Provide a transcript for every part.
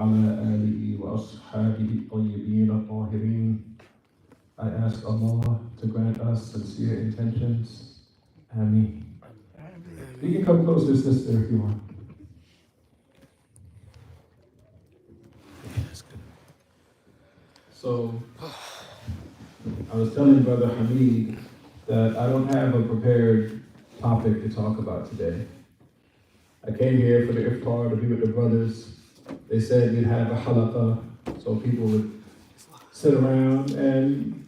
وعلى آله وأصحابه الطيبين الطاهرين. I ask Allah to grant us sincere intentions. Ameen. You can come closer, sister, if you want. So, I was telling Brother Hamid that I don't have a prepared topic to talk about today. I came here for the iftar to be with the brothers. They said we'd have a halaqah, so people would sit around and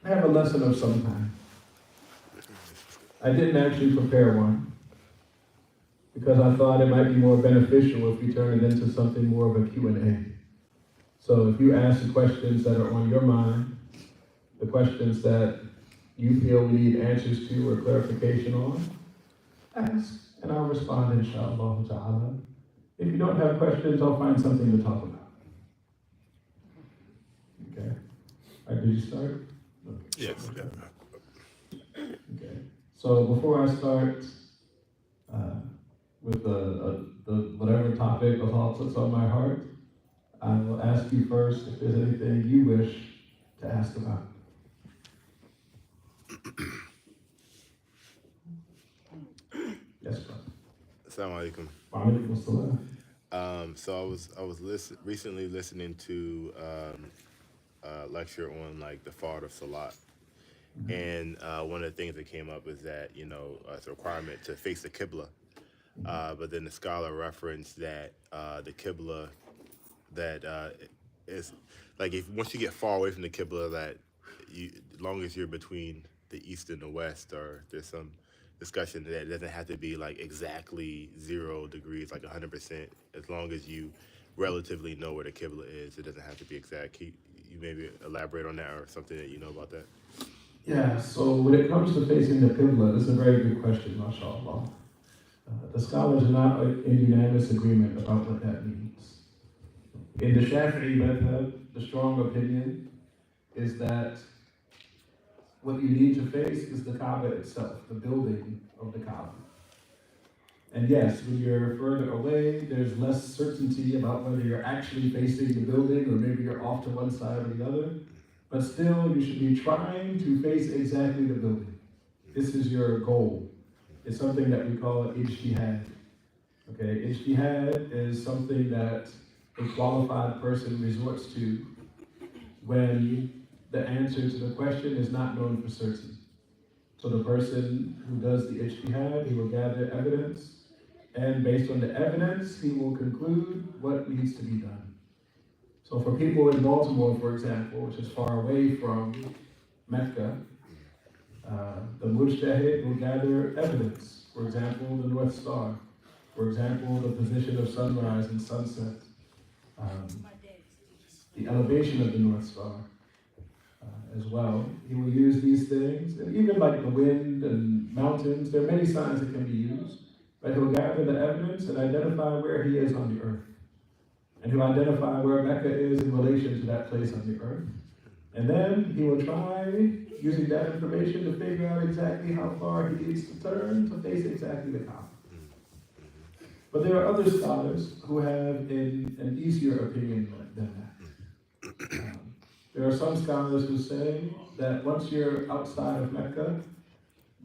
have a lesson of some kind. I didn't actually prepare one because I thought it might be more beneficial if we turn it into something more of a Q&A. So if you ask the questions that are on your mind, the questions that you feel we need answers to or clarification on, ask, and I'll respond inshallah ta'ala. If you don't have questions, I'll find something to talk about. Okay? All right, did you start? Yes. Okay. So before I start with the whatever topic Allah puts on my heart, I will ask you first if there's anything you wish to ask about. Yes, brother. Assalamu alaikum. Wa alaikum assalam. So I was recently listening to a lecture on like the fard of salat, and one of the things that came up is that it's a requirement to face the qibla, but then the scholar referenced that the qibla that is like if once you get far away from the qibla, that as long as you're between the east and the west, or there's some discussion that it doesn't have to be like exactly 0 degrees, like 100%. As long as you relatively know where the qibla is, it doesn't have to be exact. Can you maybe elaborate on that or something that you know about that? Yeah, so when it comes to facing the qibla, this is a very good question, mashallah. The scholars are not in unanimous agreement about what that means. In the Shafi'i madhab, the strong opinion is that what you need to face is the Kaaba itself, the building of the Kaaba. And yes, when you're further away, there's less certainty about whether you're actually facing the building or maybe you're off to one side or the other. But still, you should be trying to face exactly the building. This is your goal. It's something that we call ijtihad. Okay, ijtihad is something that a qualified person resorts to when the answer to the question is not known for certain. So the person who does the ijtihad, he will gather evidence, and based on the evidence, he will conclude what needs to be done. So for people in Baltimore, for example, which is far away from Mecca, the mujtahid will gather evidence. For example, the North Star. For example, the position of sunrise and sunset. The elevation of the North Star as well. He will use these things, and even like the wind and mountains, there are many signs that can be used, but he'll gather the evidence and identify where he is on the earth. And he'll identify where Mecca is in relation to that place on the earth. And then he will try, using that information, to figure out exactly how far he needs to turn to face exactly the Kaaba. But there are other scholars who have an easier opinion than that. There are some scholars who say that once you're outside of Mecca,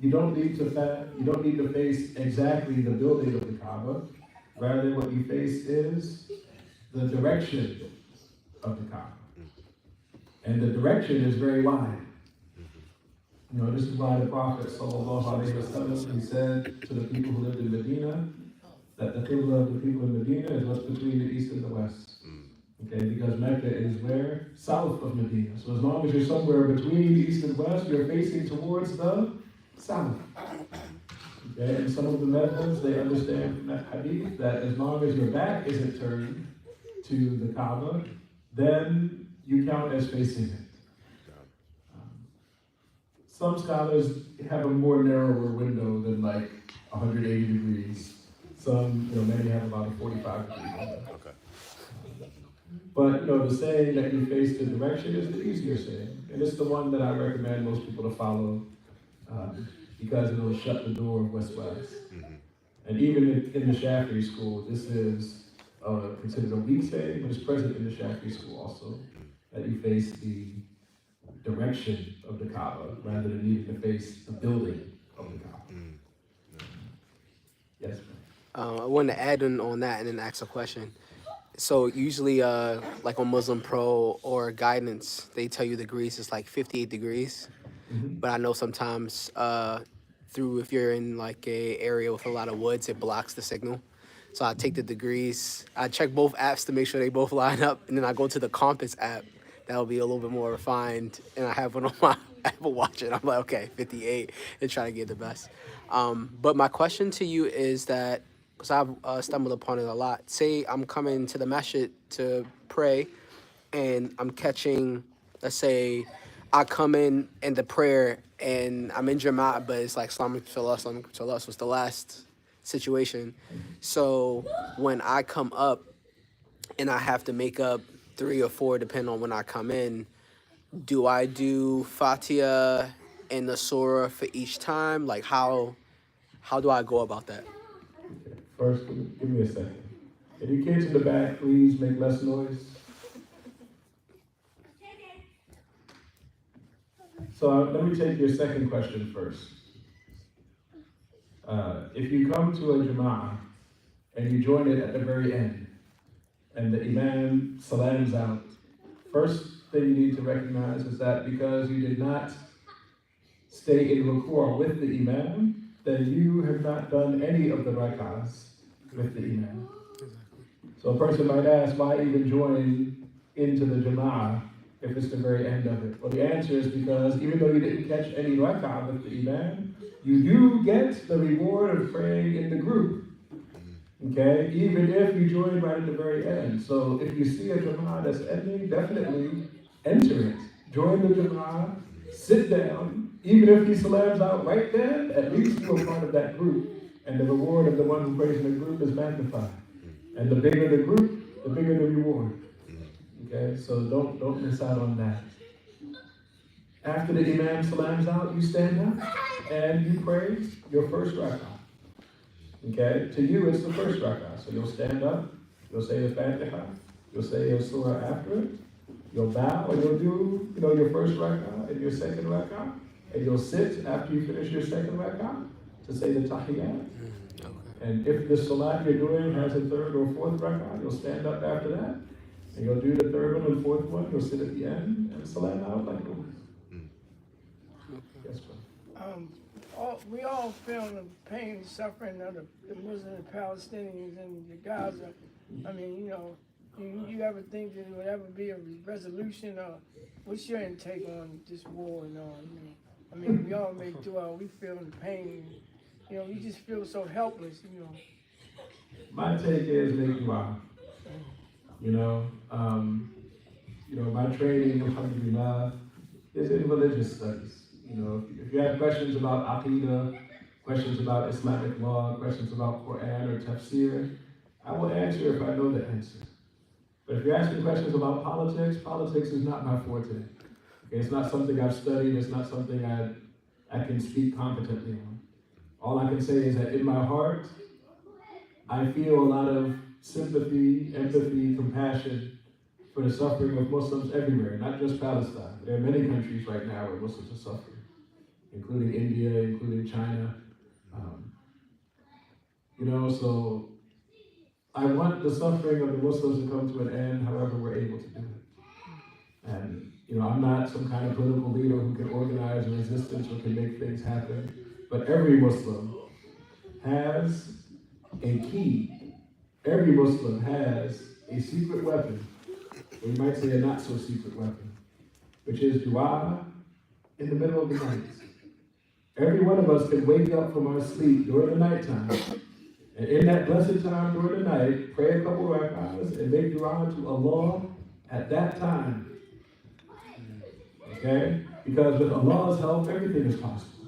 you don't need to face exactly the building of the Kaaba. Rather, what you face is the direction of the Kaaba. And the direction is very wide. This is why the Prophet sallallahu alaihi wasallam, he said to the people who lived in Medina that the qibla of the people in Medina is what's between the east and the west. Okay, because Mecca is where? South of Medina. So as long as you're somewhere between east and west, you're facing towards the south. Okay, and some of the methods, they understand from that hadith that as long as your back isn't turned to the Kaaba, then you count as facing it. Some scholars have a more narrower window than like 180 degrees. Some, many have about a 45 degree window. Okay. But, the saying that you face the direction is the easier saying. And it's the one that I recommend most people to follow because it will shut the door of west-west. And even in the Shafi'i school, this is considered a weekday, but it's present in the Shafi school also, that you face the direction of the Kaaba rather than needing to face the building of the Kaaba. Yes, ma'am. I wanted to add on that and then ask a question. So usually, like on Muslim Pro or Guidance, they tell you the degrees is like 58 degrees. Mhm. But I know sometimes through if you're in like a area with a lot of woods, it blocks the signal. So I take the degrees. I check both apps to make sure they both line up, and then I go to the compass app. That'll be a little bit more refined, and I have one on my Apple Watch, and I'm like, okay, 58, and try to get the best. But my question to you is that because I've stumbled upon it a lot. Say I'm coming to the masjid to pray, and I'm catching, let's say, I come in the prayer and I'm in Jama'at, but it's like Islamic Salah was the last situation. So when I come up and I have to make up 3 or 4, depending on when I come in, do I do Fatiha and the surah for each time? Like how do I go about that? Okay. First, give me a second. Can you kids in the back please make less noise? So let me take your second question first. If you come to a Jama'ah and you join it at the very end, and the Imam salams out, first thing you need to recognize is that because you did not stay in ruku' with the Imam, then you have not done any of the rak'ahs with the Imam. So a person might ask, why even join into the Jama'ah if it's the very end of it? Well, the answer is because even though you didn't catch any rak'ah with the Imam, you do get the reward of praying in the group. Okay? Even if you join right at the very end. So if you see a Jama'ah that's ending, definitely enter it. Join the Jama'ah, sit down. Even if he salams out right then, at least you are part of that group. And the reward of the one who prays in the group is magnified. And the bigger the group, the bigger the reward. Okay? So don't miss out on that. After the Imam salams out, you stand up and you pray your first rak'ah. Okay? To you, it's the first rak'ah. So you'll stand up, you'll say the Fatiha, you'll say your surah after it, you'll bow, and you'll do, your first rak'ah and your second rak'ah, and you'll sit after you finish your second rak'ah to say the tahiyyat. And if the salat you're doing has a third or fourth rak'ah, you'll stand up after that, and you'll do the third one and fourth one, you'll sit at the end and salam out like this. Yes, sir. We all feel the pain and suffering of the Muslim and Palestinians and the Gaza. I mean, you ever think that there would ever be a resolution, or what's your intake on this war and all? I mean, we all make dua, we feel the pain. We just feel so helpless. My take is make dua. My training, alhamdulillah, is in religious studies. If you have questions about Aqidah, questions about Islamic law, questions about Quran or Tafsir, I will answer if I know the answer. But if you're asking questions about politics is not my forte. Okay, it's not something I've studied, it's not something I can speak competently on. All I can say is that in my heart, I feel a lot of sympathy, empathy, compassion for the suffering of Muslims everywhere, not just Palestine. There are many countries right now where Muslims are suffering, including India, including China. So I want the suffering of the Muslims to come to an end however we're able to do it. And, I'm not some kind of political leader who can organize a resistance or can make things happen, but every Muslim has a key. Every Muslim has a secret weapon, or you might say a not so secret weapon, which is dua in the middle of the night. Every one of us can wake up from our sleep during the nighttime, and in that blessed time during the night, pray a couple rak'ahs and make dua to Allah at that time. Okay? Because with Allah's help, everything is possible.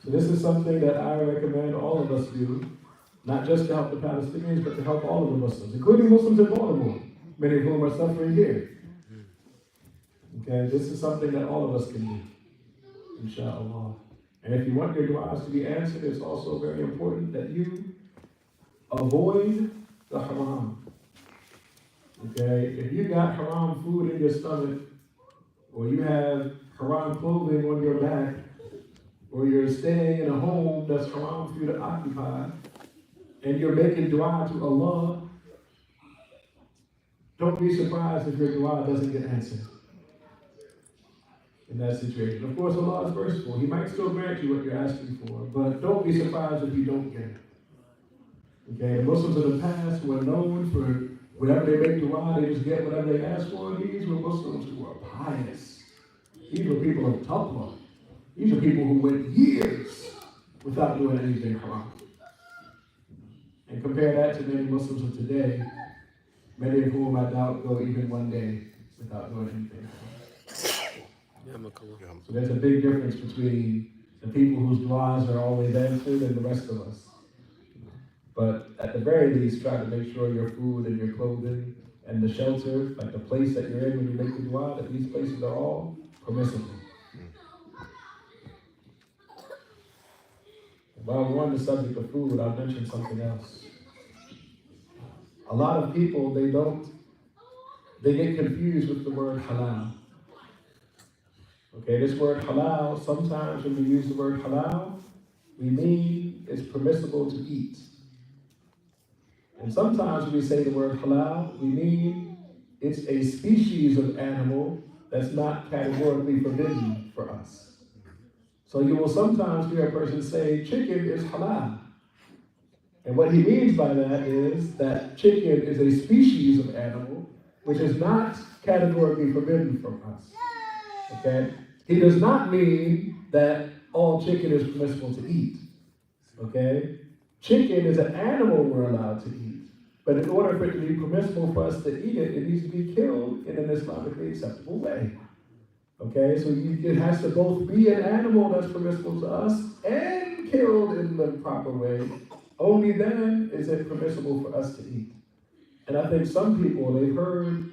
So this is something that I recommend all of us do, not just to help the Palestinians, but to help all of the Muslims, including Muslims in Baltimore, many of whom are suffering here. Okay? This is something that all of us can do, inshallah. And if you want your du'as to be answered, it's also very important that you avoid the haram. Okay? If you got haram food in your stomach, or you have haram clothing on your back, or you're staying in a home that's haram for you to occupy, and you're making dua to Allah, don't be surprised if your dua doesn't get answered in that situation. Of course, Allah is merciful. He might still grant you what you're asking for, but don't be surprised if you don't get it. Okay, the Muslims of the past who are known for whenever they make dua, they just get whatever they ask for. These were Muslims who were pious. These were people of taqwa. These are people who went years without doing anything haram. And compare that to many Muslims of today, many of whom I doubt go even one day without doing anything haram. So there's a big difference between the people whose du'as are always answered and the rest of us. But at the very least, try to make sure your food and your clothing and the shelter, like the place that you're in when you make the dua, that these places are all permissible. While we're on the subject of food, I'll mention something else. A lot of people, they get confused with the word halal. Okay, this word halal, sometimes when we use the word halal, we mean it's permissible to eat. And sometimes when we say the word halal, we mean it's a species of animal that's not categorically forbidden for us. So you will sometimes hear a person say chicken is halal. And what he means by that is that chicken is a species of animal which is not categorically forbidden from us. Okay? He does not mean that all chicken is permissible to eat. Okay? Chicken is an animal we're allowed to eat. But in order for it to be permissible for us to eat it, it needs to be killed in an Islamically acceptable way. Okay, so it has to both be an animal that's permissible to us and killed in the proper way. Only then is it permissible for us to eat. And I think some people, they've heard,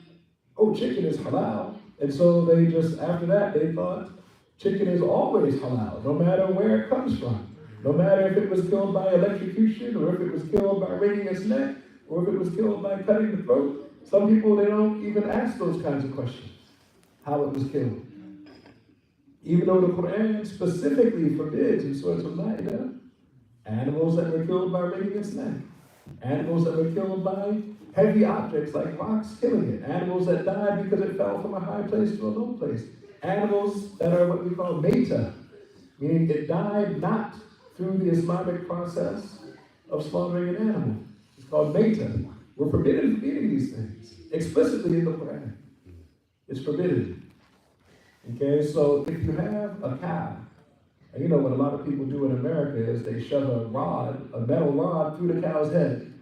oh, chicken is halal. And so they just, after that, they thought chicken is always halal, no matter where it comes from. No matter if it was killed by electrocution, or if it was killed by wringing its neck, or if it was killed by cutting the throat. Some people, they don't even ask those kinds of questions, how it was killed. Even though the Quran specifically forbids in Surah Al-Ma'idah, animals that were killed by wringing its neck, animals that were killed by heavy objects like rocks killing it, animals that died because it fell from a high place to a low place, animals that are what we call meta, meaning it died not through the Islamic process of slaughtering an animal. It's called meta. We're forbidden from eating these things, explicitly in the Quran. It's forbidden. Okay, so if you have a cow, and you know what a lot of people do in America is they shove a metal rod through the cow's head.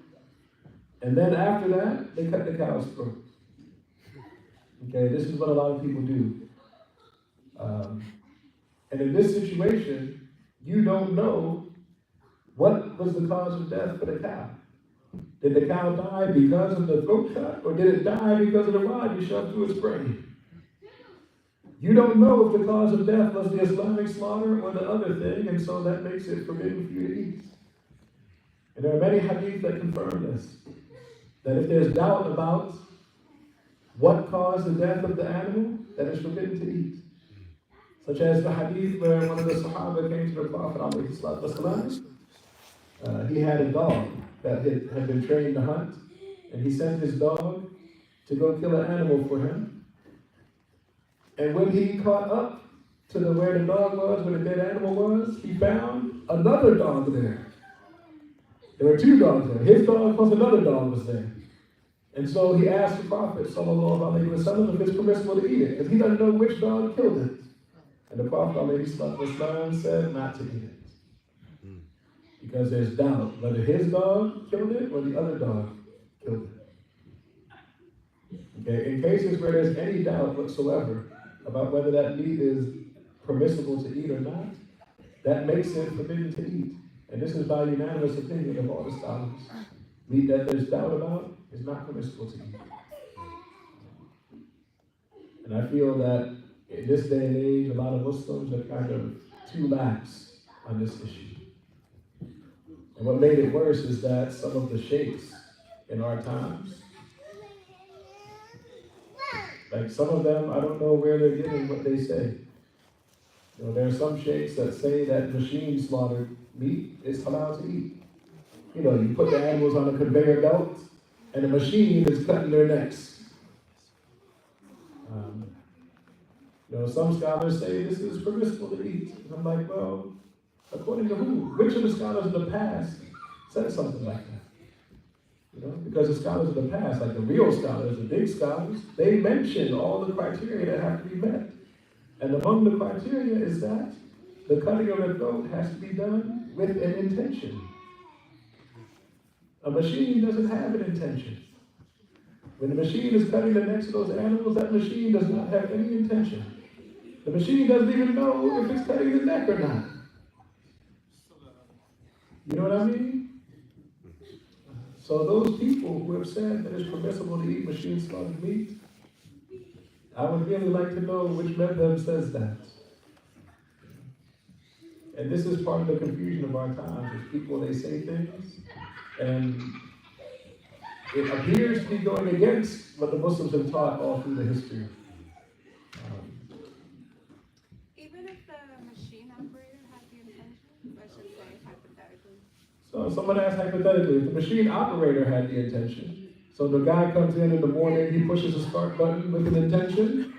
And then after that, they cut the cow's throat. Okay, this is what a lot of people do. And in this situation, you don't know what was the cause of death for the cow. Did the cow die because of the throat cut, or did it die because of the rod you shoved through its brain? You don't know if the cause of death was the Islamic slaughter or the other thing, and so that makes it forbidden for you to eat. And there are many hadith that confirm this. That if there's doubt about what caused the death of the animal, that it's forbidden to eat. Such as the hadith where one of the Sahaba came to the Prophet ﷺ. He had a dog that had been trained to hunt, and he sent his dog to go kill an animal for him. And when he caught up to where the dog was, where the dead animal was, he found another dog there. There were two dogs there. His dog plus another dog was there. And so he asked the Prophet, sallallahu alaihi wasallam, if it's permissible to eat it, because he doesn't know which dog killed it. And the Prophet ﷺ said not to eat it. Because there's doubt whether his dog killed it or the other dog killed it. Okay, in cases where there's any doubt whatsoever about whether that meat is permissible to eat or not, that makes it forbidden to eat. And this is by unanimous opinion of all the scholars. Meat that there's doubt about is not permissible to eat. And I feel that in this day and age, a lot of Muslims are kind of too lax on this issue. And what made it worse is that some of the sheikhs in our times, Like some of them, I don't know where they're getting what they say. You know, there are some sheikhs that say that machine slaughtered meat is allowed to eat. You know, you put the animals on a conveyor belt, and the machine is cutting their necks. You know, some scholars say this is permissible to eat. And I'm like, well, according to who? Which of the scholars in the past said something like that? You know, because the scholars of the past, like the real scholars, the big scholars, they mention all the criteria that have to be met. And among the criteria is that the cutting of the throat has to be done with an intention. A machine doesn't have an intention. When the machine is cutting the necks of those animals, that machine does not have any intention. The machine doesn't even know if it's cutting the neck or not. You know what I mean? So those people who have said that it's permissible to eat machine slaughtered meat, I would really like to know which madhab says that. And this is part of the confusion of our times, is people, they say things, and it appears to be going against what the Muslims have taught all through the history. Even if the machine operator had the intention, let's just say hypothetically. So someone asked hypothetically, if the machine operator had the intention, so the guy comes in the morning, he pushes the start button with an intention,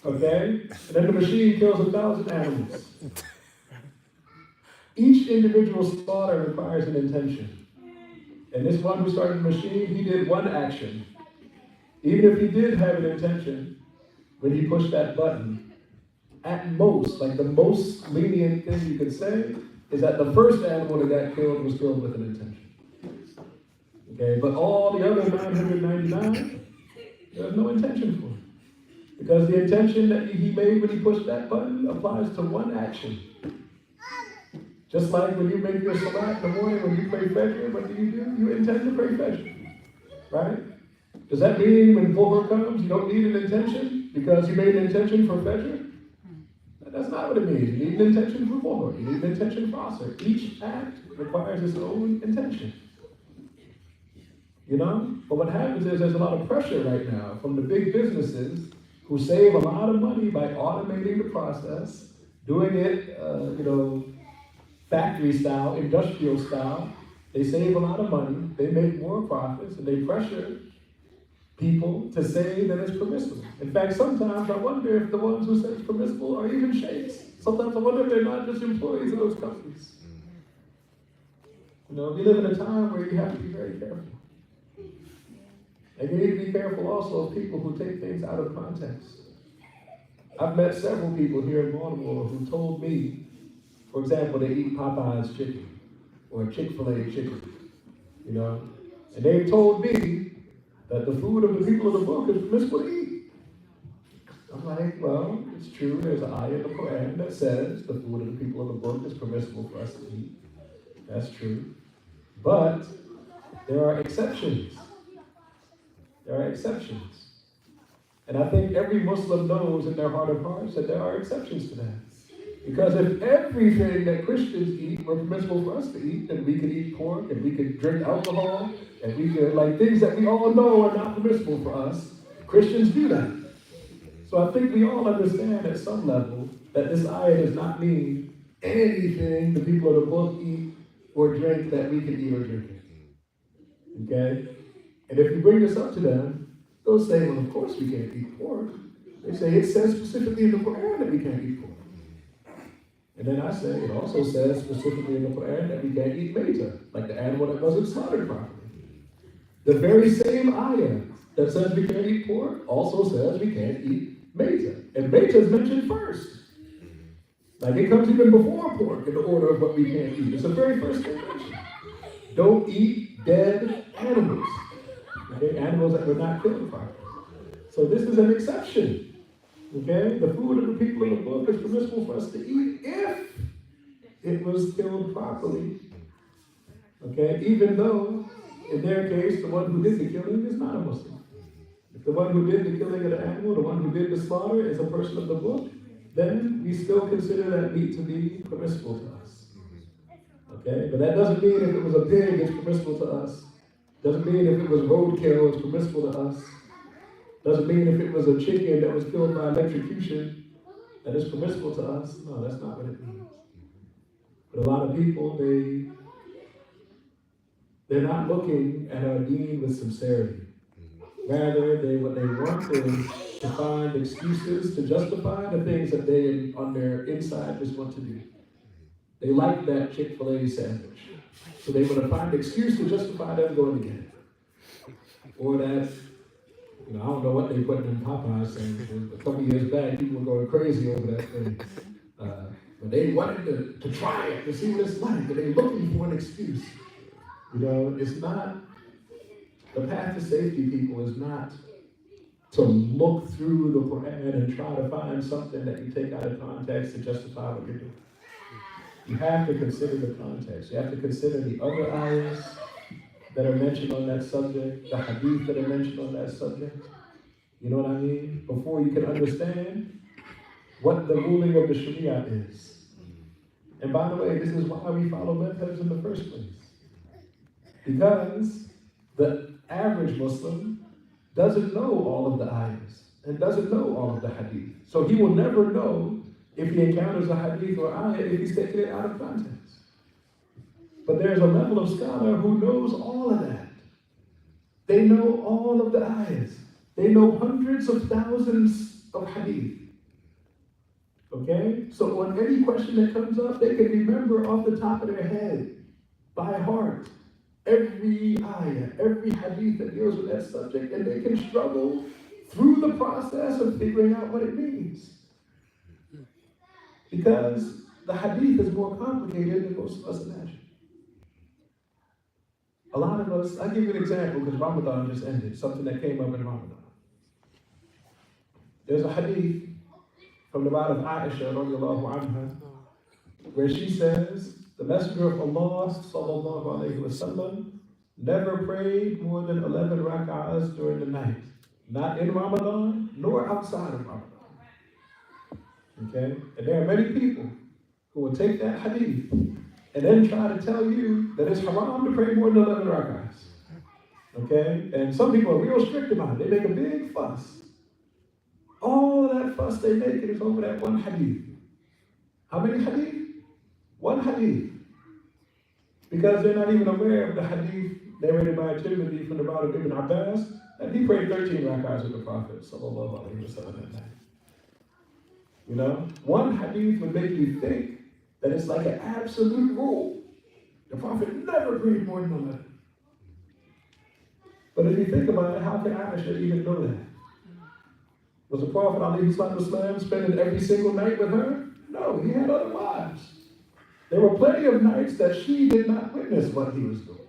okay? And then the machine kills 1,000 animals. Each individual slaughter requires an intention. And this one who started the machine, he did one action. Even if he did have an intention, when he pushed that button, at most, like the most lenient thing you could say, is that the first animal that got killed was killed with an intention. Okay, but all the other 999, there's no intention for it. Because the intention that he made when he pushed that button applies to one action. Just like when you make your salat in the morning, when you pray Fajr, what do? You intend to pray Fajr, right? Does that mean when Dhuhr comes, you don't need an intention because you made an intention for Fajr? That's not what it means. You need an intention for Dhuhr. You need an intention for Asr. Each act requires its own intention. You know? But what happens is there's a lot of pressure right now from the big businesses who save a lot of money by automating the process, doing it, factory style, industrial style. They save a lot of money, they make more profits, and they pressure people to say that it's permissible. In fact, sometimes I wonder if the ones who say it's permissible are even sheikhs. Sometimes I wonder if they're not just employees of those companies. You know, we live in a time where you have to be very careful. And you need to be careful also of people who take things out of context. I've met several people here in Baltimore who told me, for example, they eat Popeye's chicken or Chick-fil-A chicken, you know, and they've told me that the food of the people of the book is permissible to eat. I'm like, well, it's true. There's an ayah in the Quran that says the food of the people of the book is permissible for us to eat. That's true. But there are exceptions. There are exceptions. And I think every Muslim knows in their heart of hearts that there are exceptions to that. Because if everything that Christians eat were permissible for us to eat, then we could eat pork, and we could drink alcohol, and we could, like, things that we all know are not permissible for us, Christians do that. So I think we all understand at some level that this ayah does not mean anything the people of the book eat or drink that we can eat or drink it. Okay? And if you bring this up to them, they'll say, well, of course we can't eat pork. They say it says specifically in the Quran that we can't eat pork. And then I say, it also says specifically in the Quran that we can't eat meta, like the animal that wasn't slaughtered properly. The very same ayah that says we can't eat pork also says we can't eat meta. And meta is mentioned first. Like it comes even before pork in the order of what we can't eat. It's the very first thing mentioned. Don't eat dead animals. Okay? Animals that were not killed properly. So this is an exception. Okay? The food of the people in the book is permissible for us to eat if it was killed properly. Okay? Even though, in their case, the one who did the killing is not a Muslim. If the one who did the killing of the animal, the one who did the slaughter is a person of the book, then we still consider that meat to be permissible to us. Okay? But that doesn't mean if it was a pig, it's permissible to us. Doesn't mean if it was roadkill, it's permissible to us. Doesn't mean if it was a chicken that was killed by electrocution that it's permissible to us. No, that's not what it means. But a lot of people, they're not looking at our deen with sincerity. Rather, what they want is to find excuses to justify the things that they, on their inside, just want to do. They like that Chick-fil-A sandwich. So they want to find an excuse to justify them going to get it. Or that, I don't know what they put in Popeyes sandwiches. A couple years back, people were going crazy over that thing. But they wanted to try it, to see what it's like, but they're looking for an excuse. It's not, the path to safety, people, is not to look through the Quran and try to find something that you take out of context to justify what you're doing. You have to consider the context. You have to consider the other ayahs that are mentioned on that subject, the hadith that are mentioned on that subject. You know what I mean? Before you can understand what the ruling of the Sharia is. And by the way, this is why we follow madhabs in the first place. Because the average Muslim doesn't know all of the ayahs and doesn't know all of the hadith. So he will never know if he encounters a hadith or ayah if he's taking it out of context. But there's a level of scholar who knows all of that. They know all of the ayahs. They know hundreds of thousands of hadith. Okay? So on any question that comes up, they can remember off the top of their head, by heart, every ayah, every hadith that deals with that subject, and they can struggle through the process of figuring out what it means. Because the hadith is more complicated than most of us imagine. A lot of us, I'll give you an example because Ramadan just ended, something that came up in Ramadan. There's a hadith from the mouth of Aisha, radiallahu anha, where she says, the Messenger of Allah, sallallahu alayhi wa sallam, never prayed more than 11 rak'ahs during the night. Not in Ramadan, nor outside of Ramadan. Okay? And there are many people who will take that hadith and then try to tell you that it's haram to pray more than 11 rak'ahs. Okay? And some people are real strict about it. They make a big fuss. All of that fuss they make is over that one hadith. How many hadith? One hadith. Because they're not even aware of the hadith narrated by Tirmidhi from the mouth of Ibn Abbas, and he prayed 13 rak'ahs with the Prophet sallallahu alaihi wasallam that night. One hadith would make you think that it's like an absolute rule. The Prophet never prayed more than 11. But if you think about it, how can Aisha even know that? Was the Prophet ﷺ spending every single night with her? No, he had other wives. There were plenty of nights that she did not witness what he was doing.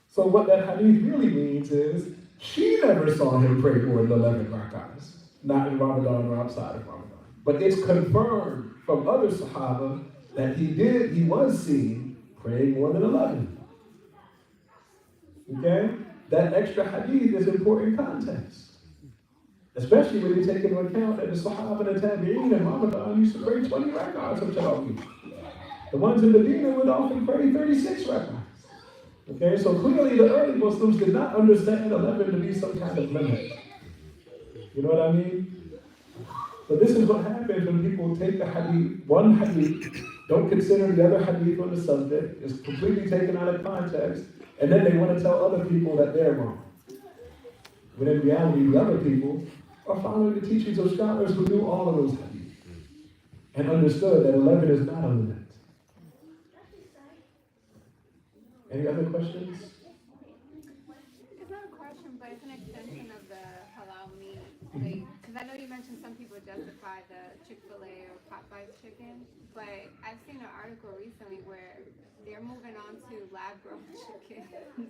So what that hadith really means is, she never saw him pray more than 11 rak'ahs, not in Ramadan or outside of Ramadan. But it's confirmed from other Sahaba that he was seen praying more than 11. Okay? That extra hadith is important context. Especially when you take into account that the Sahaba and the Tabi'een in Ramadan used to pray 20 rak'ahs of Tarawih. The ones in Medina would often pray 36 rak'ahs. Okay, so clearly the early Muslims did not understand 11 to be some kind of limit. You know what I mean? But this is what happens when people take the hadith, one hadith, don't consider the other hadith on the subject, it's completely taken out of context, and then they want to tell other people that they're wrong. When in reality, the other people are following the teachings of scholars who knew all of those hadith and understood that 11 is not a limit. Any other questions? It's not a question, but it's an extension of the halal meat. Because I know you mentioned some people justify the Chick-fil-A or Popeye's chicken, but I've seen an article recently where they're moving on to lab-grown chicken.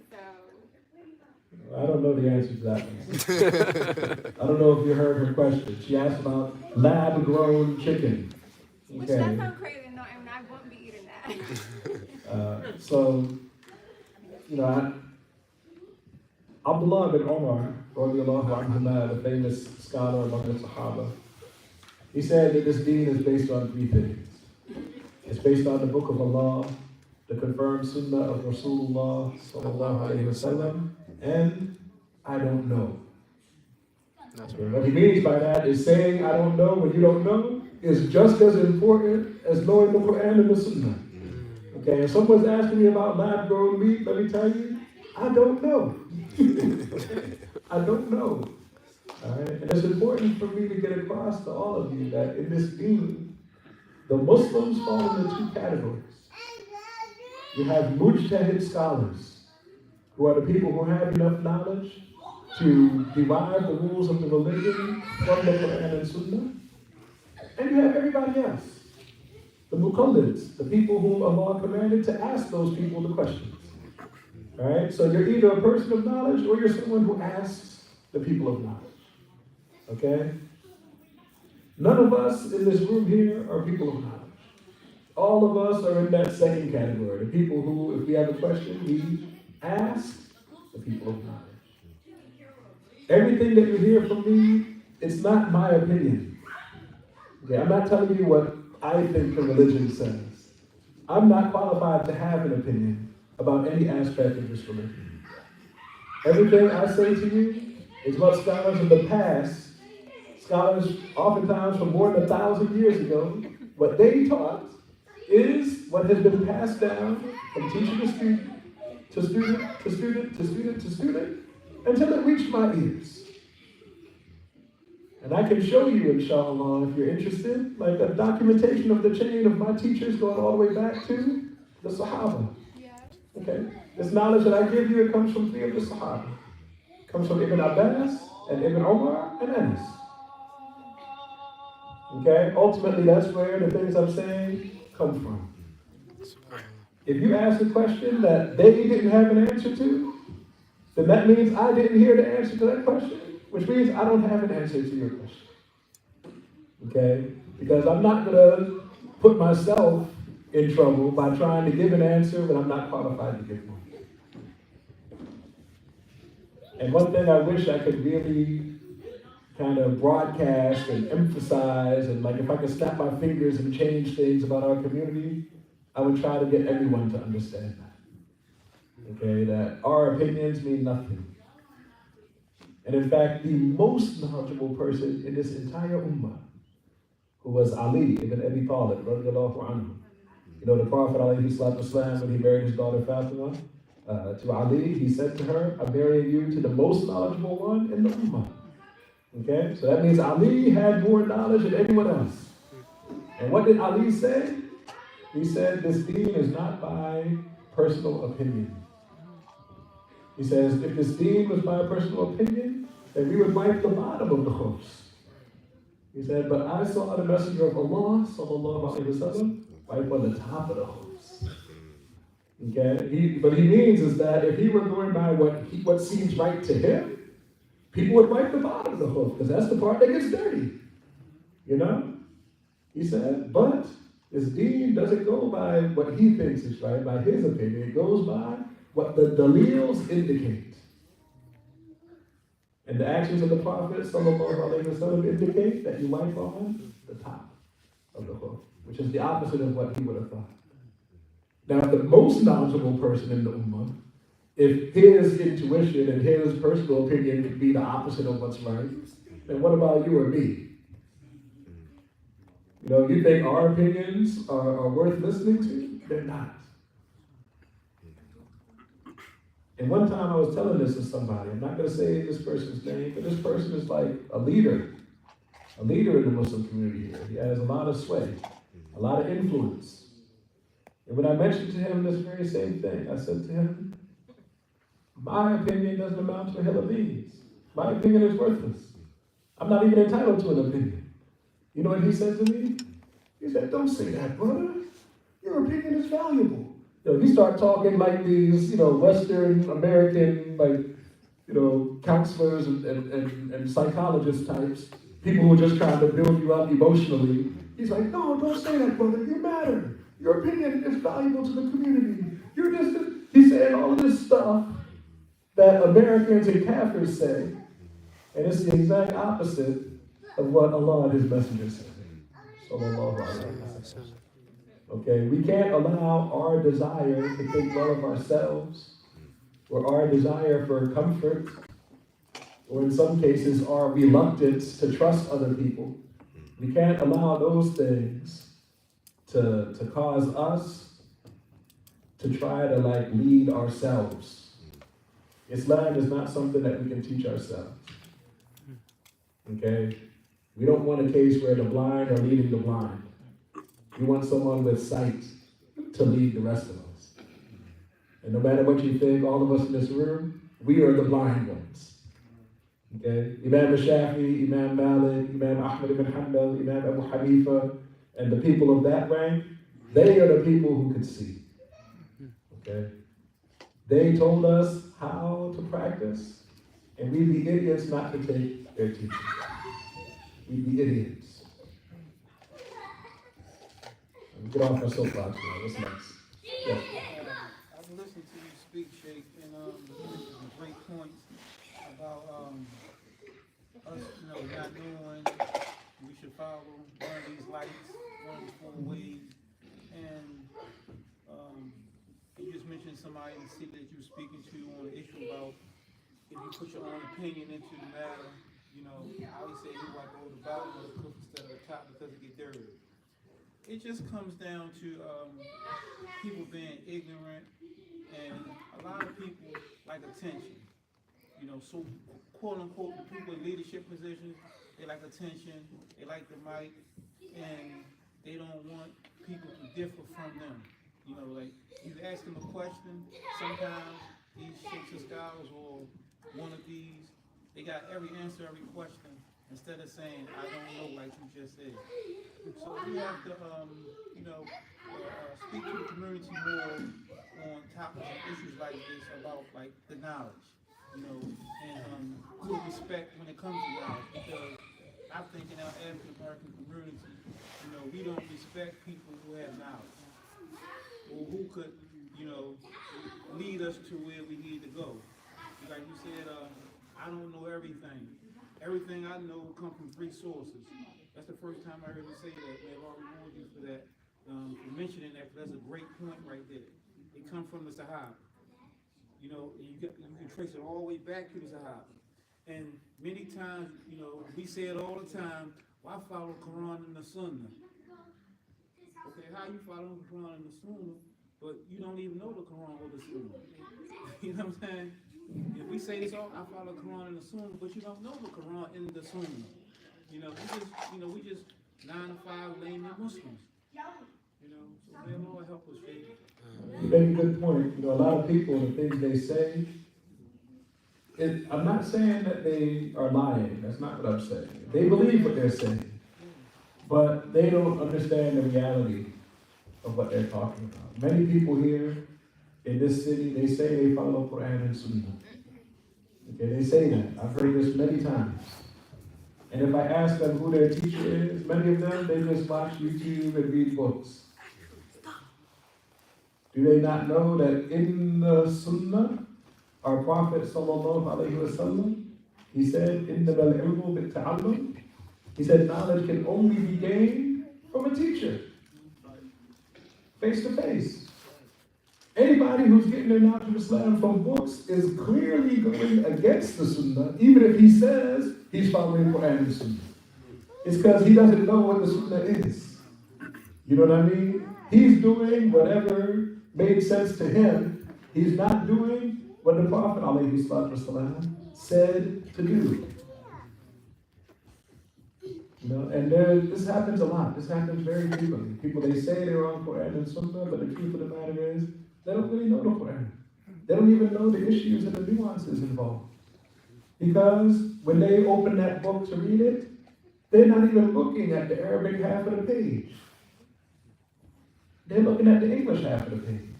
So I don't know the answer to that one. I don't know if you heard her question. She asked about lab-grown chicken. Which that sounds crazy, no, and I wouldn't be eating that. Abdullah bin Umar, radiallahu anhuma, the famous scholar among the Sahaba, he said that this deen is based on three things. It's based on the Book of Allah, the confirmed Sunnah of Rasulullah sallallahu alayhi wa sallam, and I don't know. Okay, what he means by that is saying I don't know when you don't know is just as important as knowing the Quran and the Sunnah. Okay, if someone's asking me about lab-grown meat, let me tell you, I don't know. I don't know. All right, and it's important for me to get across to all of you that in this deen, the Muslims fall into two categories. You have mujtahid scholars, who are the people who have enough knowledge to derive the rules of the religion from the Quran and Sunnah. And you have everybody else, the muqallids, the people whom Allah commanded to ask those people the questions. All right, so you're either a person of knowledge or you're someone who asks the people of knowledge. Okay? None of us in this room here are people of knowledge. All of us are in that second category, the people who, if we have a question, we ask the people of knowledge. Everything that you hear from me, it's not my opinion. Okay, I'm not telling you what I think the religion says. I'm not qualified to have an opinion about any aspect of this religion. Everything I say to you is what scholars of the past, scholars oftentimes from more than 1,000 years ago, what they taught is what has been passed down from teacher to student, to student, to student, to student, to student, until it reached my ears. And I can show you, inshallah, if you're interested, like a documentation of the chain of my teachers going all the way back to the Sahaba. Yeah. Okay? This knowledge that I give you, it comes from three of the Sahaba. It comes from Ibn Abbas, and Ibn Umar, and Anas. Okay? Ultimately, that's where the things I'm saying come from. If you ask a question that they didn't have an answer to, then that means I didn't hear the answer to that question, which means I don't have an answer to your question. Okay? Because I'm not going to put myself in trouble by trying to give an answer when I'm not qualified to give one. And one thing I wish I could really kind of broadcast and emphasize, and like if I could snap my fingers and change things about our community, I would try to get everyone to understand that. Okay, that our opinions mean nothing. And in fact, the most knowledgeable person in this entire ummah, who was Ali ibn Abi Talib, radiallahu anhu. You know, the Prophet ﷺ, when he married his daughter Fatima to Ali, he said to her, I'm marrying you to the most knowledgeable one in the ummah. Okay, so that means Ali had more knowledge than anyone else. And what did Ali say? He said, this deen is not by personal opinion. He says, if this deen was by personal opinion, then we would wipe the bottom of the khufs. He said, but I saw the Messenger of Allah, sallallahu alaihi wasallam, wipe on the top of the khufs. Okay, but he means is that if he were going by what seems right to him, people would wipe the bottom of the khuf, because that's the part that gets dirty. You know? He said, but his deen doesn't go by what he thinks is right, by his opinion. It goes by what the dalils indicate. And the actions of the Prophet ﷺ indicate that you wipe on the top of the khuf, which is the opposite of what he would have thought. Now, the most knowledgeable person in the ummah, if his intuition and his personal opinion could be the opposite of what's right, then what about you or me? You know, you think our opinions are worth listening to? They're not. And one time I was telling this to somebody, I'm not going to say this person's name, but this person is like a leader in the Muslim community here. He has a lot of sway, a lot of influence. And when I mentioned to him this very same thing, I said to him, my opinion doesn't amount to a hill of beans. My opinion is worthless. I'm not even entitled to an opinion. You know what he said to me? He said, don't say that, brother. Your opinion is valuable. You know, he started talking like these, Western American, counselors and psychologist types, people who are just trying to build you up emotionally. He's like, no, don't say that, brother. You matter. Your opinion is valuable to the community. He's saying all of this stuff that Americans and Kafirs say, and it's the exact opposite of what Allah and His Messenger said. Sallallahu alaihi wasallam. Okay, we can't allow our desire to think well of ourselves or our desire for comfort or in some cases our reluctance to trust other people. We can't allow those things to cause us to try to like lead ourselves. Islam is not something that we can teach ourselves. Okay? We don't want a case where the blind are leading the blind. We want someone with sight to lead the rest of us. And no matter what you think, all of us in this room, we are the blind ones. Okay? Imam Shafi, Imam Malik, Imam Ahmad ibn Hanbal, Imam Abu Hanifa, and the people of that rank, they are the people who could see. Okay? They told us how to practice, and we'd be idiots not to take their teaching. We'd be idiots. Get off our soapbox now. What's next? Yeah. I've listened to you speak, Sheikh, and you made some great points about us, not knowing we should follow one of these lights, one of these four ways, and you just mentioned somebody in the city that you were speaking to on the issue about if you put your own opinion into the matter, I always say you like go to the bottom of the cook instead of the top because it get dirty. It just comes down to people being ignorant, and a lot of people like attention. So quote unquote, the people in leadership positions, they like attention, they like the mic, and they don't want people to differ from them. Like you ask them a question, sometimes these sheikhs or scholars or one of these, they got every answer, every question, instead of saying, I don't know, like you just said. So we have to, speak to the community more on topics and issues like this about like the knowledge, and good respect when it comes to knowledge, because I think in our African American community, we don't respect people who have knowledge, or who could, lead us to where we need to go. Like you said, I don't know everything. Everything I know comes from 3 sources. That's the first time I heard you say that, man. I'll reward you for that, for mentioning that, because that's a great point right there. It comes from the Sahaba. You can trace it all the way back to the Sahaba. And many times, we say it all the time, well, I follow the Quran and the Sunnah. Okay, how you follow the Quran and the Sunnah, but you don't even know the Quran or the Sunnah? You know what I'm saying? If we say this all, I follow the Quran and the Sunnah, but you don't know the Quran and the Sunnah. We just 9 to 5 layman Muslims. So may the Lord help us, Faith. You make a good point. A lot of people, the things they say, I'm not saying that they are lying. That's not what I'm saying. They believe what they're saying, but they don't understand the reality of what they're talking about. Many people here in this city, they say they follow Quran and Sunnah. Okay, they say that. I've heard this many times. And if I ask them who their teacher is, many of them, they just watch YouTube and read books. Do they not know that in the Sunnah, our Prophet sallallahu alaihi wasallam, he said, "Innamal ilmu bit-ta'allum." He said, knowledge can only be gained from a teacher, face to face. Anybody who's getting their knowledge of Islam from books is clearly going against the Sunnah, even if he says he's following Quran and Sunnah. It's because he doesn't know what the Sunnah is. You know what I mean? He's doing whatever made sense to him. He's not doing what the Prophet ﷺ said to do. And this happens a lot. This happens very frequently. People, they say they're on Quran and Sunnah, but the truth of the matter is, they don't really know the Quran. They don't even know the issues and the nuances involved. Because when they open that book to read it, they're not even looking at the Arabic half of the page. They're looking at the English half of the page.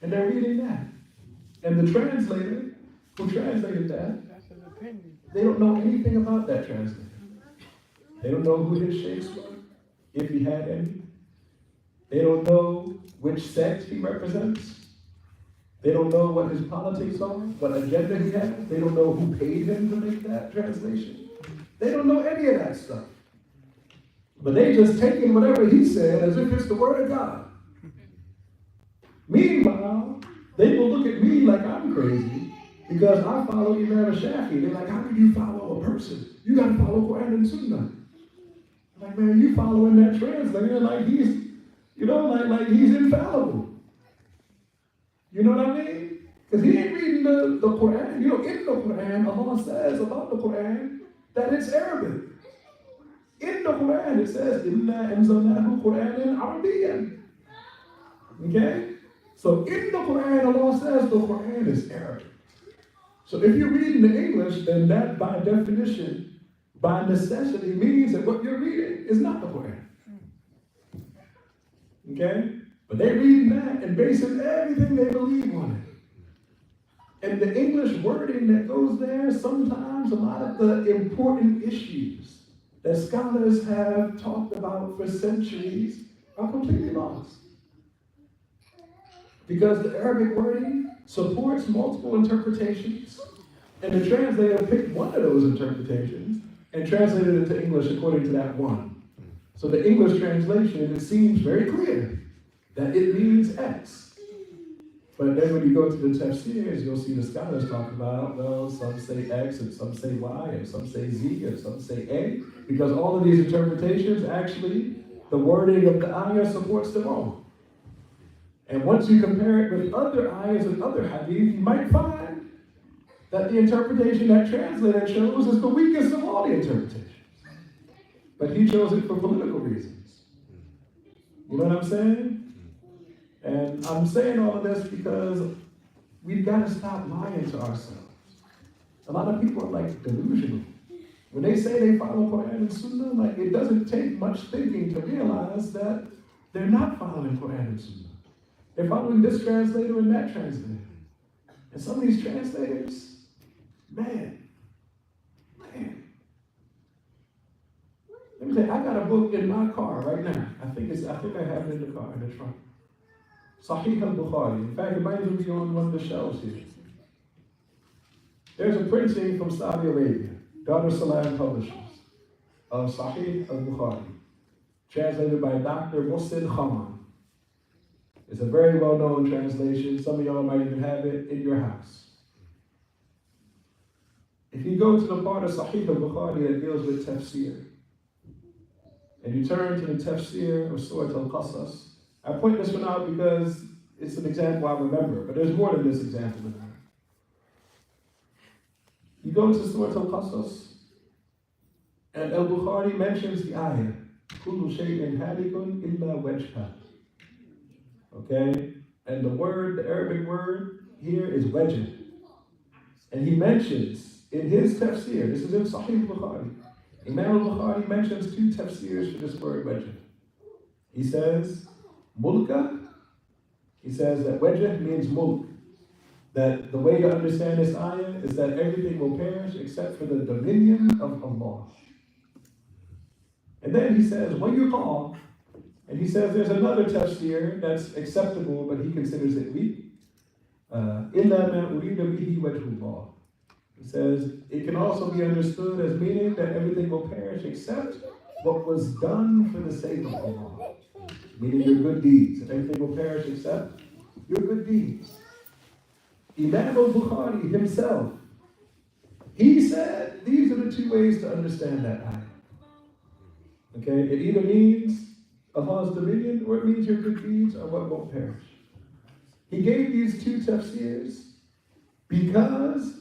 And they're reading that. And the translator who translated that, they don't know anything about that translator. They don't know who his sheikhs were, if he had any. They don't know which sect he represents. They don't know what his politics are, what agenda he has. They don't know who paid him to make that translation. They don't know any of that stuff. But they just taking whatever he said as if it's the word of God. Meanwhile, they will look at me like I'm crazy Because I follow Imam Shafi. They're like, how can you follow a person? You got to follow Quran and Sunnah. I'm like, man, you following that translator like he's, like he's infallible. You know what I mean? Because he ain't reading the Quran. In the Quran, Allah says about the Quran that it's Arabic. In the Quran, it says, إِنَّا أَنزَلْنَاهُ قُرْآنًا عَرَبِيًّا. Okay? So in the Quran, Allah says the Quran is Arabic. So if you're reading the English, then that by definition, by necessity, means that what you're reading is not the Quran. Okay? But they're reading that and basing everything they believe on it. And the English wording that goes there, sometimes a lot of the important issues that scholars have talked about for centuries are completely lost. Because the Arabic wording supports multiple interpretations, and the translator picked one of those interpretations and translated it to English according to that one. So the English translation, it seems very clear that it means X. But then when you go to the tafsirs, you'll see the scholars talk about, well, some say X, and some say Y, and some say Z, and some say A, because all of these interpretations, actually, the wording of the ayah supports them all. And once you compare it with other ayahs and other hadith, you might find that the interpretation that translator chose is the weakest of all the interpretations. But he chose it for political reasons. You know what I'm saying? And I'm saying all of this because we've got to stop lying to ourselves. A lot of people are like delusional. When they say they follow Quran and Sunnah, like it doesn't take much thinking to realize that they're not following Quran and Sunnah. They're following this translator and that translator. And some of these translators, man. Let me tell you, I got a book in my car right now. I think I have it in the car, in the trunk. Sahih al-Bukhari. In fact, it might even be on one of the shelves here. There's a printing from Saudi Arabia, Dar es Salaam Publishers, of Sahih al-Bukhari, translated by Dr. Mohsin Khan. It's a very well-known translation. Some of y'all might even have it in your house. If you go to the part of Sahih al-Bukhari that deals with tafsir, and you turn to the tafsir of Surah Al-Qasas, I point this one out because it's an example I remember, but there's more than this example in there. You go to Surah Al-Qasas, and Al-Bukhari mentions the ayah, كُلُّ شَيْءٍ هَالِكٌ إِلَّا وَجْهَهُ. Okay? And the Arabic word here is wajh. And he mentions in his tafsir, this is in Sahih Bukhari, Imam al-Bukhari mentions two tafsirs for this word wajh. He says, mulka, he says that wajh means mulk. That the way to understand this ayah is that everything will perish except for the dominion of Allah. And then he says, when you call, and he says there's another tafsir that's acceptable, but he considers it weak. إِلَّا مَا أُرِيدَ بِهِ وَجْهُ اللَّهِ. He says it can also be understood as meaning that everything will perish except what was done for the sake of Allah. Meaning your good deeds. And everything will perish except your good deeds. Imam al-Bukhari himself, he said these are the two ways to understand that ayah. Okay, it either means Allah's dominion, or it means your good deeds are what won't perish. He gave these two tafsirs because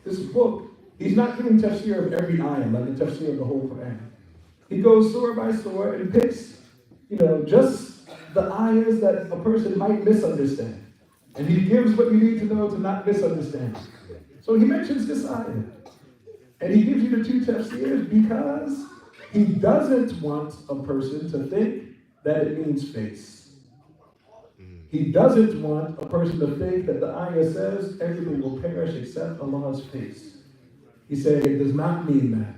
this book, he's not giving tafsir of every ayah, like a tafsir of the whole Quran. He goes surah by surah and picks, just the ayahs that a person might misunderstand. And he gives what you need to know to not misunderstand. So he mentions this ayah. And he gives you the two tafsirs because he doesn't want a person to think that it means face. He doesn't want a person to think that the ayah says everything will perish except Allah's face. He said it does not mean that.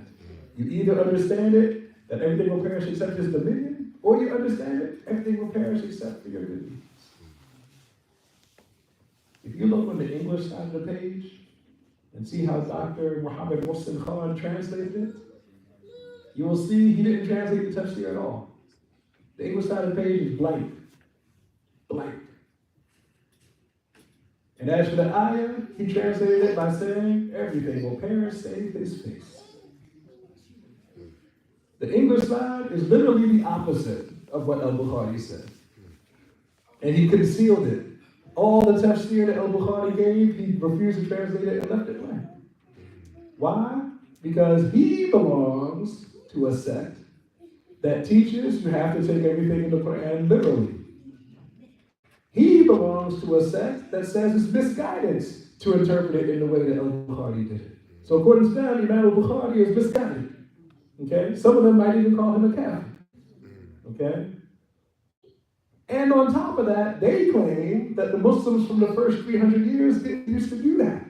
You either understand it, that everything will perish except His dominion, or you understand it, everything will perish except for your good deeds. If you look on the English side of the page and see how Dr. Muhammad Mohsin Khan translated it, you will see he didn't translate the tafsir at all. The English side of the page is blank. Blank. And as for the ayah, he translated it by saying, everything will perish save his face. The English side is literally the opposite of what al-Bukhari said. And he concealed it. All the tafsir that al-Bukhari gave, he refused to translate it and left it blank. Why? Because he belongs to a sect that teaches you have to take everything in the Quran literally. He belongs to a sect that says it's misguidance to interpret it in the way that al-Bukhari did it. So according to them, Imam al-Bukhari is misguided. Okay? Some of them might even call him a kafir. Okay? And on top of that, they claim that the Muslims from the first 300 years didn't used to do that.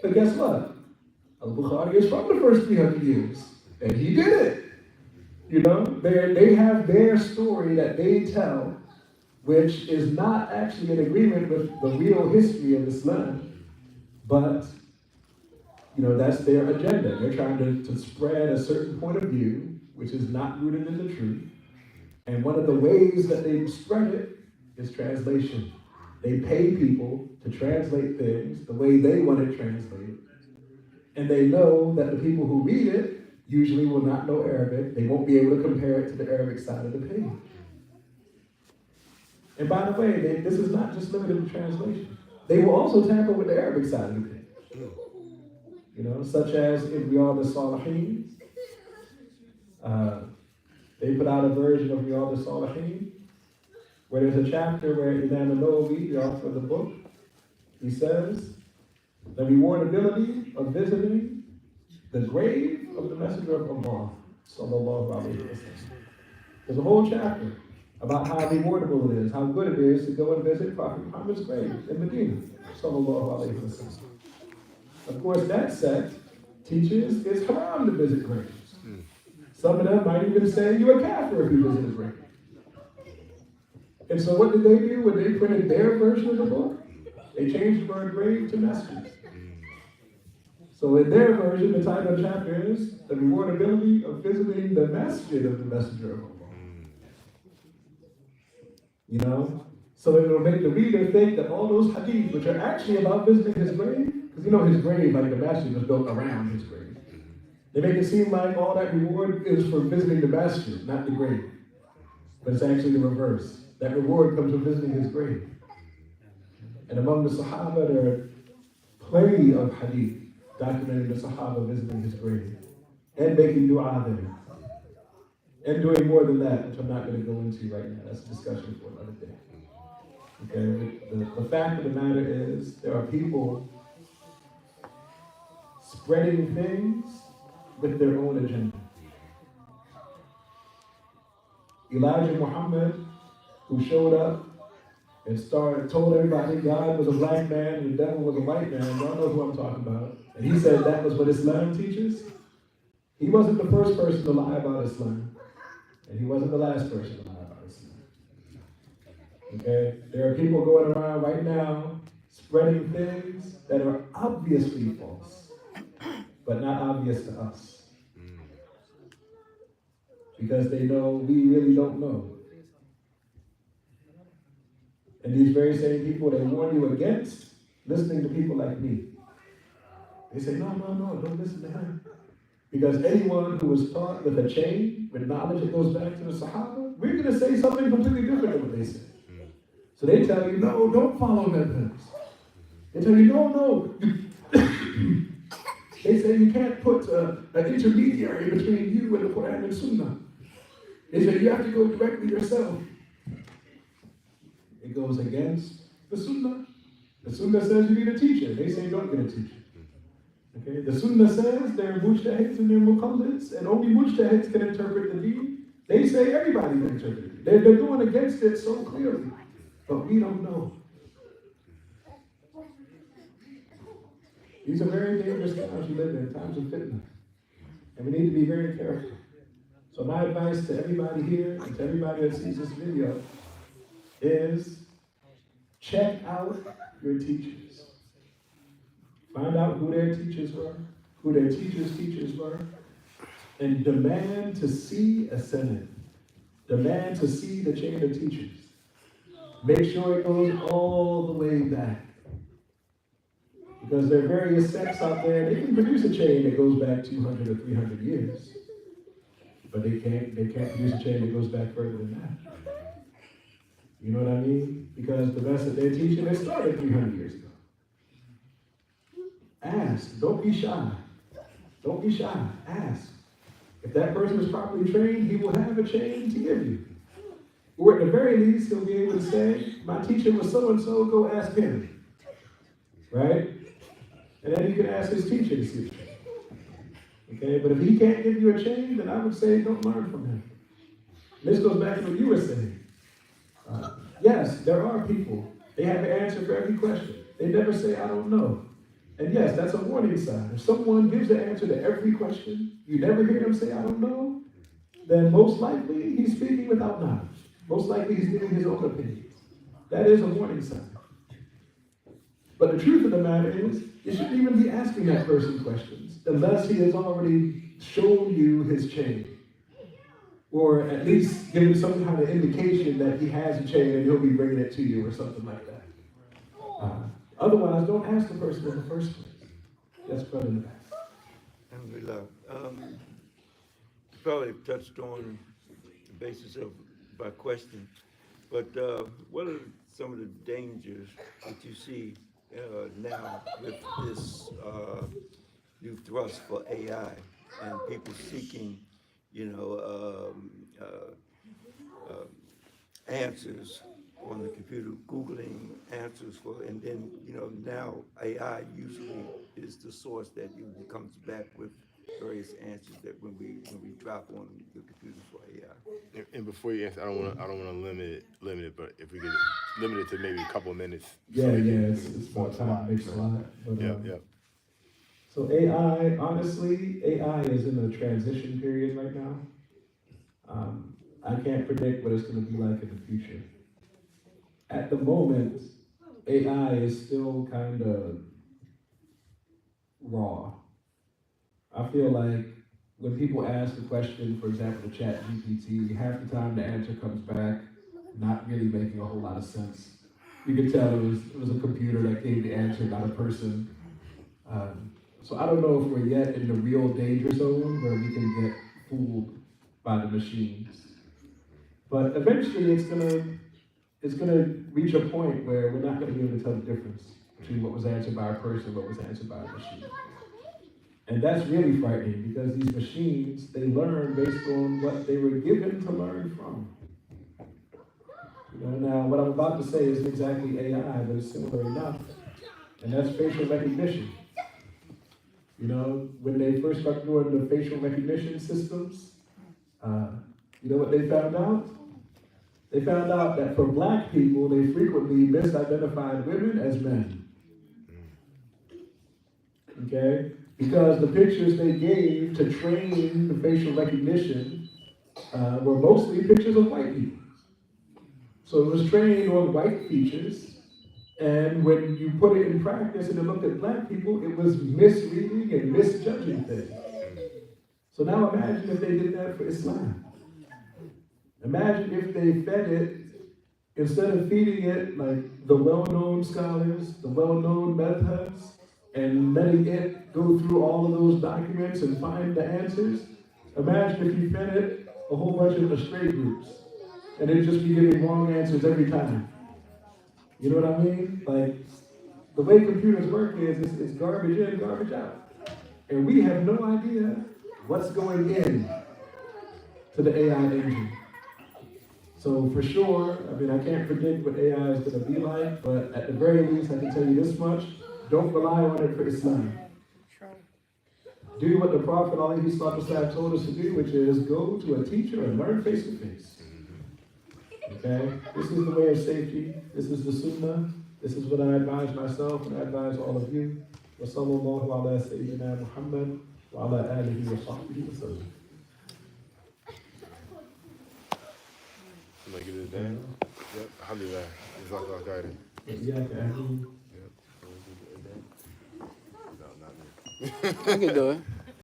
But guess what? Al-Bukhari is from the first 300 years. And he did it. You know, they have their story that they tell, which is not actually in agreement with the real history of Islam. But, you know, that's their agenda. They're trying to spread a certain point of view, which is not rooted in the truth. And one of the ways that they spread it is translation. They pay people to translate things the way they want it translated. And they know that the people who read it usually will not know Arabic. They won't be able to compare it to the Arabic side of the page. And by the way, this is not just limited to translation. They will also tamper with the Arabic side of the page. You know, such as in Riyadh al-Salihin. They put out a version of Riyadh al-Salihin where there's a chapter where Imam al-Nawawi, the author of the book, he says, the rewardability of visiting the grave of the Messenger of Allah, sallallahu alaihi wasallam. There's a whole chapter about how rewardable it is, how good it is to go and visit Prophet Muhammad's grave in Medina, sallallahu alaihi wasallam. Of course, that sect teaches it's haram to visit graves. Some of them might even say you're a kafir if you visit a grave. And so what did they do when they printed their version of the book? They changed the word grave to masjid. So in their version, the title of the chapter is the rewardability of visiting the masjid of the Messenger of Allah. You know? So it will make the reader think that all those hadiths, which are actually about visiting his grave, because you know his grave, like the masjid, was built around his grave. They make it seem like all that reward is for visiting the masjid, not the grave. But it's actually the reverse. That reward comes from visiting his grave. And among the Sahaba, there are plenty of hadith documenting the Sahaba visiting his grave and making dua there. And doing more than that, which I'm not going to go into right now. That's a discussion for another day. Okay, the fact of the matter is, there are people spreading things with their own agenda. Elijah Muhammad, who showed up and told everybody God was a black man and the devil was a white man. Y'all know who I'm talking about. And he said that was what Islam teaches. He wasn't the first person to lie about Islam. And he wasn't the last person to lie about Islam. Okay? There are people going around right now spreading things that are obviously false, but not obvious to us. Because they know we really don't know. And these very same people, they warn you against listening to people like me. They say, no, don't listen to him. Because anyone who was taught with a chain, with knowledge that goes back to the Sahaba, we're going to say something completely different than what they say. So they tell you, no, don't follow them. They tell you, no. They say you can't put an intermediary between you and the Quran and Sunnah. They say you have to go directly yourself. It goes against the Sunnah. The Sunnah says you need a teacher. They say don't get a teacher. Okay? The Sunnah says there are mujtahids and there are muqallids, and only mujtahids can interpret the deen. They say everybody can interpret it. They're going against it so clearly, but we don't know. These are very dangerous times we live in, times of fitna. And we need to be very careful. So my advice to everybody here and to everybody that sees this video is check out your teachers. Find out who their teachers were, who their teachers were, and demand to see a Senate. Demand to see the chain of teachers. Make sure it goes all the way back. Because there are various sects out there, they can produce a chain that goes back 200 or 300 years. But they can't produce a chain that goes back further than that. You know what I mean? Because the best that they're teaching, they started 300 years ago. Ask. Don't be shy. Don't be shy. Ask. If that person is properly trained, he will have a chain to give you. Or at the very least, he'll be able to say, my teacher was so-and-so, go ask him. Right? And then you can ask his teacher to see. Okay? But if he can't give you a chain, then I would say don't learn from him. This goes back to what you were saying. Yes, there are people. They have an answer for every question. They never say, I don't know. And yes, that's a warning sign. If someone gives the answer to every question, you never hear them say, I don't know, then most likely he's speaking without knowledge. Most likely he's giving his own opinion. That is a warning sign. But the truth of the matter is, you shouldn't even be asking that person questions unless he has already shown you his chain. Or at least given some kind of indication that he has a chain and he'll be bringing it to you or something like that. Otherwise, don't ask the person in the first place. That's brother in the back. Alhamdulillah. You probably touched on the basis of my question, but what are some of the dangers that you see now with this new thrust for AI and people seeking, answers on the computer, Googling answers for, and then, now AI usually is the source that usually comes back with various answers that when we drop on the computer for AI. And before you answer, I don't want to limit it, but if we could limit it to maybe a couple of minutes. Yeah, it's about time makes a lot. But, Yep. So AI, honestly, AI is in a transition period right now. I can't predict what it's going to be like in the future. At the moment, AI is still kind of raw. I feel like when people ask a question, for example, to ChatGPT, half the time the answer comes back not really making a whole lot of sense. You could tell it was a computer that gave the answer, not a person. So I don't know if we're yet in the real danger zone where we can get fooled by the machines. But eventually it's gonna reach a point where we're not gonna be able to tell the difference between what was answered by a person and what was answered by a machine. And that's really frightening because these machines, they learn based on what they were given to learn from. Now what I'm about to say isn't exactly AI, but it's similar enough. And that's facial recognition. When they first started doing the facial recognition systems, you know what they found out? They found out that for black people, they frequently misidentified women as men. Okay? Because the pictures they gave to train the facial recognition were mostly pictures of white people. So it was trained on white features, and when you put it in practice and it looked at black people, it was misreading and misjudging things. So now imagine if they did that for Islam. Imagine if they fed it, instead of feeding it like the well-known scholars, the well-known madhabs, and letting it go through all of those documents and find the answers. Imagine if you fed it a whole bunch of astray groups, and it'd just be giving wrong answers every time. You know what I mean? Like, the way computers work is it's garbage in, garbage out. And we have no idea what's going in to the AI engine. So for sure, I can't predict what AI is going to be like, but at the very least, I can tell you this much: don't rely on it for Islam. Do what the Prophet ﷺ told us to do, which is go to a teacher and learn face to face. Okay? This is the way of safety. This is the Sunnah. This is what I advise myself and I advise all of you. Wa sallallahu ala sayyidina Muhammad wa ala alihi wa sahbihi wa sallam. Somebody get it down? Yep. Alhamdulillah. Jazakallah khairan. Yeah, okay. Yep. No, not me. I can do it.